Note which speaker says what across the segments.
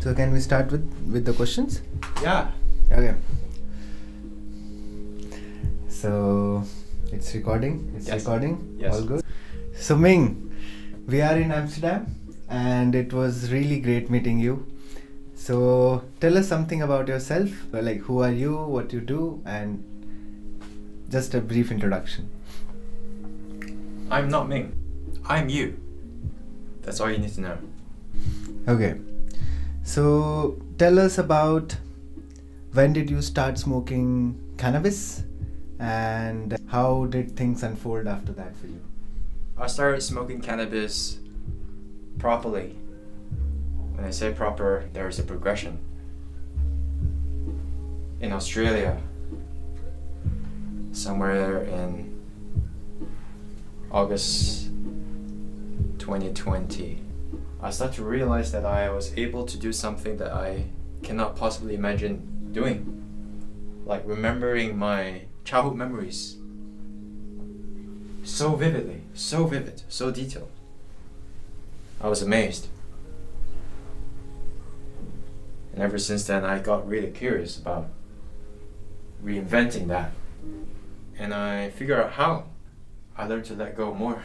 Speaker 1: So can we start with the questions?
Speaker 2: Yeah.
Speaker 1: Okay. So it's recording. It's
Speaker 2: Yes.
Speaker 1: recording.
Speaker 2: Yes.
Speaker 1: All good. So Ming, we are in Amsterdam, and it was really great meeting you. So tell us something about yourself. Like, who are you? What you do? And just a brief introduction.
Speaker 2: I'm not Ming. I'm you. That's all you need to know.
Speaker 1: Okay. So tell us about when did you start smoking cannabis, and how did things unfold after that for you?
Speaker 2: I started smoking cannabis properly. When I say proper, there's a progression. In Australia, somewhere in August 2020, I started to realize that I was able to do something that I cannot possibly imagine doing. Like remembering my childhood memories so vividly, so vivid, so detailed. I was amazed. And ever since then, I got really curious about reinventing that. And I figured out how. I learned to let go more.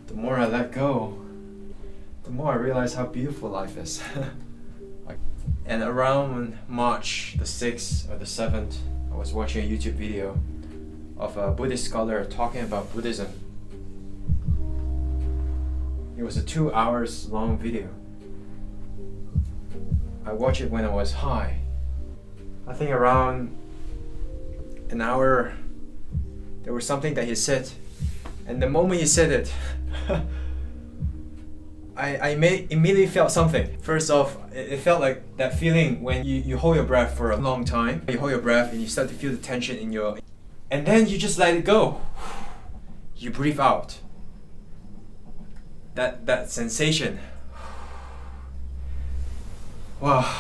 Speaker 2: The more I let go, the more I realize how beautiful life is. And around March the 6th or the 7th, I was watching a YouTube video of a Buddhist scholar talking about Buddhism. It was a 2 hours long video. I watched it when I was high. I think around an hour, there was something that he said, and the moment he said it, I immediately felt something. First off, it felt like that feeling when you hold your breath for a long time. You hold your breath and you start to feel the tension in your... And then you just let it go. You breathe out. That sensation. Wow.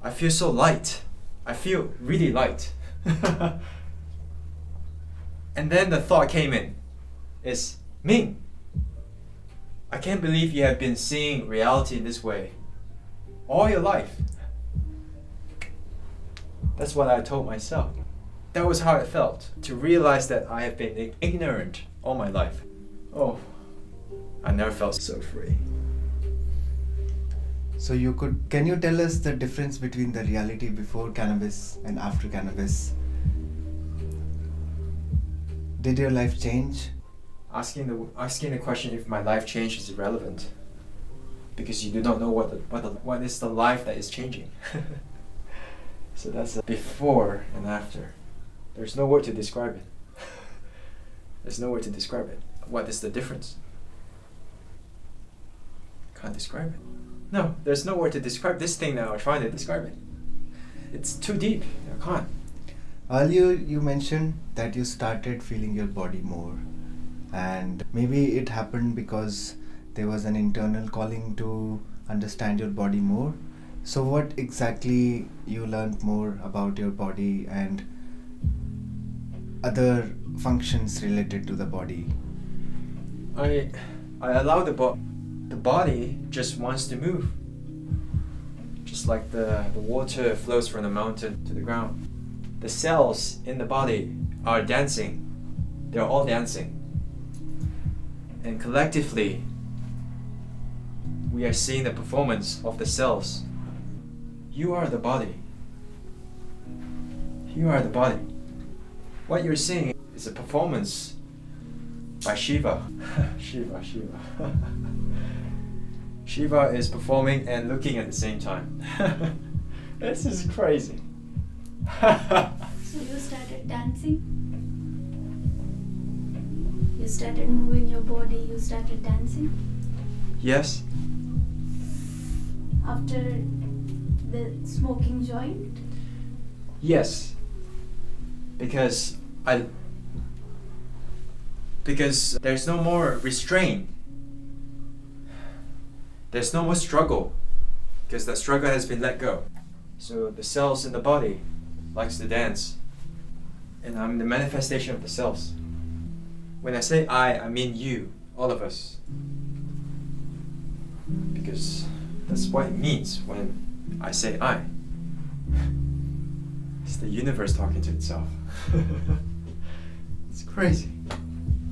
Speaker 2: I feel so light. I feel really light. And then the thought came in. It's Ming. I can't believe you have been seeing reality in this way all your life. That's what I told myself. That was how it felt, to realize that I have been ignorant all my life. Oh, I never felt so free.
Speaker 1: So can you tell us the difference between the reality before cannabis and after cannabis? Did your life change?
Speaker 2: Asking the question if my life changed is irrelevant, because you do not know what is the life that is changing. So that's a before and after. There's no word to describe it. There's no word to describe it. What is the difference? Can't describe it. No, there's no word to describe this thing now. I'm trying to describe it. It's too deep. I can't.
Speaker 1: Earlier you mentioned that you started feeling your body more, and maybe it happened because there was an internal calling to understand your body more. So what exactly you learned more about your body and other functions related to the body?
Speaker 2: I allow the body just wants to move. Just like the water flows from the mountain to the ground. The cells in the body are dancing. They're all dancing. And collectively, we are seeing the performance of the cells. You are the body. You are the body. What you're seeing is a performance by Shiva. Shiva. Shiva is performing and looking at the same time. This is crazy.
Speaker 3: So you started dancing? You started moving your body, you started dancing?
Speaker 2: Yes.
Speaker 3: After the smoking joint?
Speaker 2: Yes. Because there's no more restraint. There's no more struggle, because that struggle has been let go. So the cells in the body likes to dance, and I'm the manifestation of the cells. When I say I mean you, all of us. Because That's what it means when I say I. It's the universe talking to itself. It's crazy.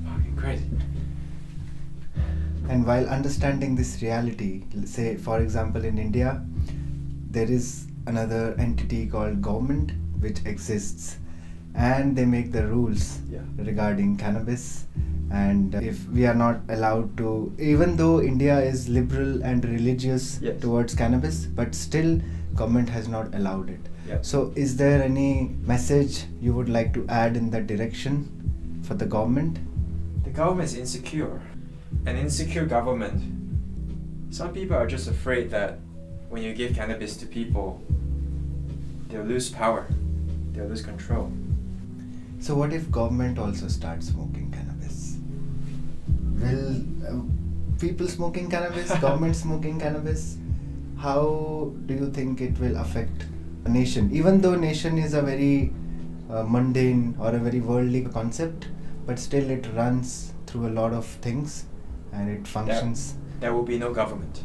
Speaker 2: Fucking crazy.
Speaker 1: And while understanding this reality, say for example in India, there is another entity called government which exists, and they make the rules
Speaker 2: Yeah.
Speaker 1: regarding cannabis. And if we are not allowed to, even though India is liberal and religious
Speaker 2: Yes.
Speaker 1: towards cannabis, but still government has not allowed it.
Speaker 2: Yeah.
Speaker 1: So is there any message you would like to add in that direction for the government?
Speaker 2: The government is insecure. An insecure government. Some people are just afraid that when you give cannabis to people, they'll lose power, they'll lose control.
Speaker 1: So what if government also starts smoking cannabis? Will people smoking cannabis, government smoking cannabis, how do you think it will affect a nation? Even though nation is a very mundane or a very worldly concept, but still it runs through a lot of things and it functions.
Speaker 2: There will be no government.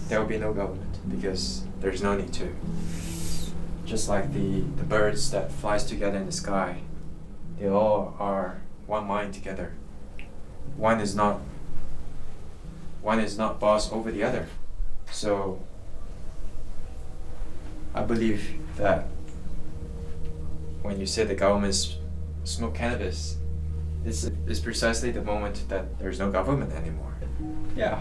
Speaker 2: There will be no government because there's no need to. Just like the birds that flies together in the sky, they all are one mind together. One is not boss over the other. So I believe that when you say the governments smoke cannabis, it's precisely the moment that there's no government anymore. Yeah.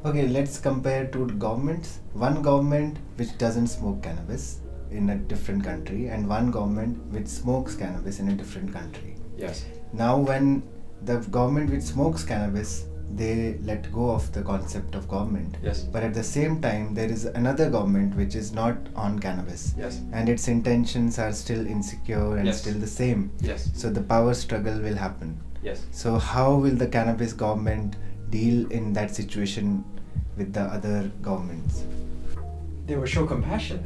Speaker 1: Okay, let's compare two governments. One government which doesn't smoke cannabis in a different country, and one government which smokes cannabis in a different country.
Speaker 2: Yes.
Speaker 1: Now when the government which smokes cannabis, they let go of the concept of government.
Speaker 2: Yes.
Speaker 1: But at the same time, there is another government which is not on cannabis.
Speaker 2: Yes.
Speaker 1: And its intentions are still insecure and
Speaker 2: Yes.
Speaker 1: still the same.
Speaker 2: Yes.
Speaker 1: So the power struggle will happen.
Speaker 2: Yes.
Speaker 1: So how will the cannabis government deal in that situation with the other governments?
Speaker 2: They will show compassion.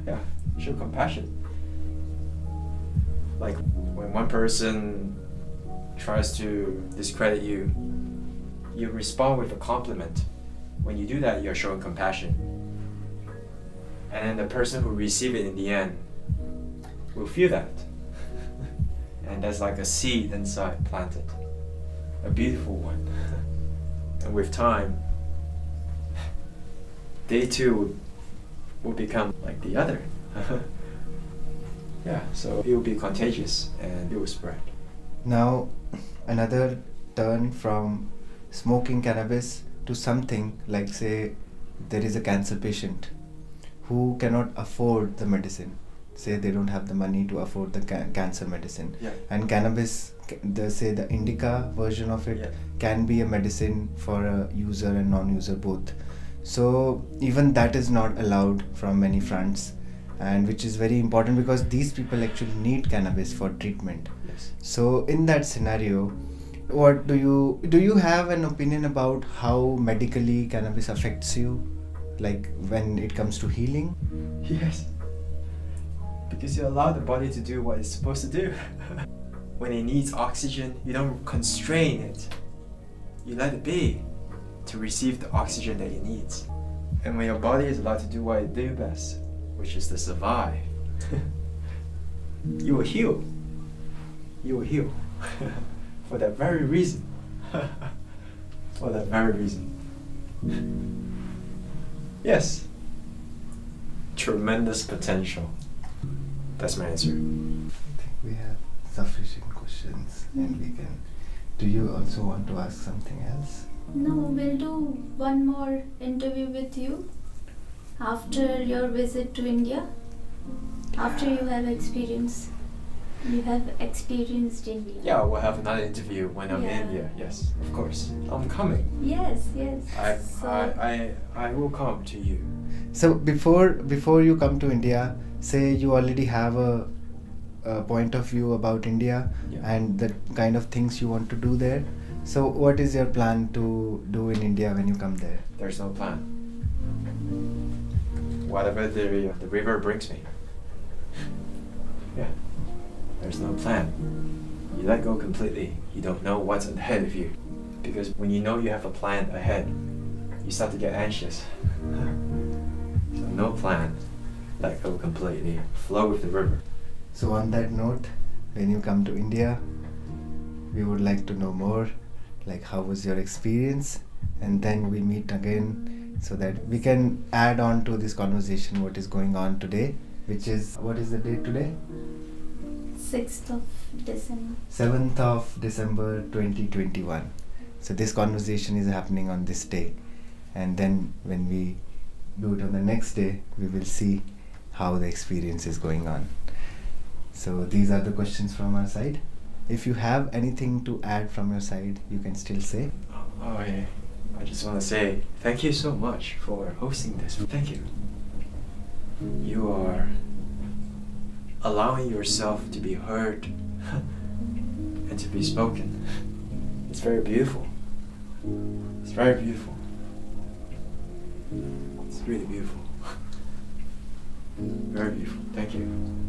Speaker 2: Yeah, show compassion. Like when one person tries to discredit you, you respond with a compliment. When you do that, you're showing compassion. And then the person who receives it in the end will feel that. And there's like a seed inside planted. A beautiful one. And with time, they too will become like the other. Yeah, so it will be contagious and it will spread.
Speaker 1: Now, another turn from smoking cannabis to something like, say, there is a cancer patient who cannot afford the medicine. Say they don't have the money to afford the cancer medicine.
Speaker 2: Yeah.
Speaker 1: And cannabis, the indica version of it,
Speaker 2: Yeah.
Speaker 1: can be a medicine for a user and non-user both. So even that is not allowed from many fronts, and which is very important because these people actually need cannabis for treatment.
Speaker 2: Yes.
Speaker 1: So in that scenario, what do you have an opinion about how medically cannabis affects you, like when it comes to healing?
Speaker 2: Yes. Because you allow the body to do what it's supposed to do. When it needs oxygen, you don't constrain it. You let it be to receive the oxygen that it needs. And when your body is allowed to do what it do best, which is to survive, you will heal. You will heal. For that very reason. For that very reason. Yes. Tremendous potential. That's my answer.
Speaker 1: I think we have sufficient questions and we can. Do you also want to ask something else?
Speaker 3: No, we'll do one more interview with you after your visit to India. After you have experienced India.
Speaker 2: Yeah, we'll have another interview when I'm in
Speaker 3: Yeah.
Speaker 2: India. Yes, of course. I'm coming.
Speaker 3: Yes, yes.
Speaker 2: I will come to you.
Speaker 1: So before you come to India, say you already have a point of view about India
Speaker 2: Yeah.
Speaker 1: and the kind of things you want to do there. So what is your plan to do in India when you come there?
Speaker 2: There's no plan. Whatever the river brings me. Yeah. There's no plan. You let go completely. You don't know what's ahead of you. Because when you know you have a plan ahead, you start to get anxious. So no plan. Let go completely. Flow with the river.
Speaker 1: So on that note, when you come to India, we would like to know more, like how was your experience, and then we meet again so that we can add on to this conversation what is going on today, which is, what is the date today?
Speaker 3: 6th of December.
Speaker 1: 7th of December 2021. So this conversation is happening on this day, and then when we do it on the next day, we will see how the experience is going on. So these are the questions from our side. If you have anything to add from your side, you can still say.
Speaker 2: Oh, yeah. I just want to say thank you so much for hosting this. Thank you. You are allowing yourself to be heard and to be spoken. It's very beautiful. It's very beautiful. It's really beautiful. Very beautiful. Thank you.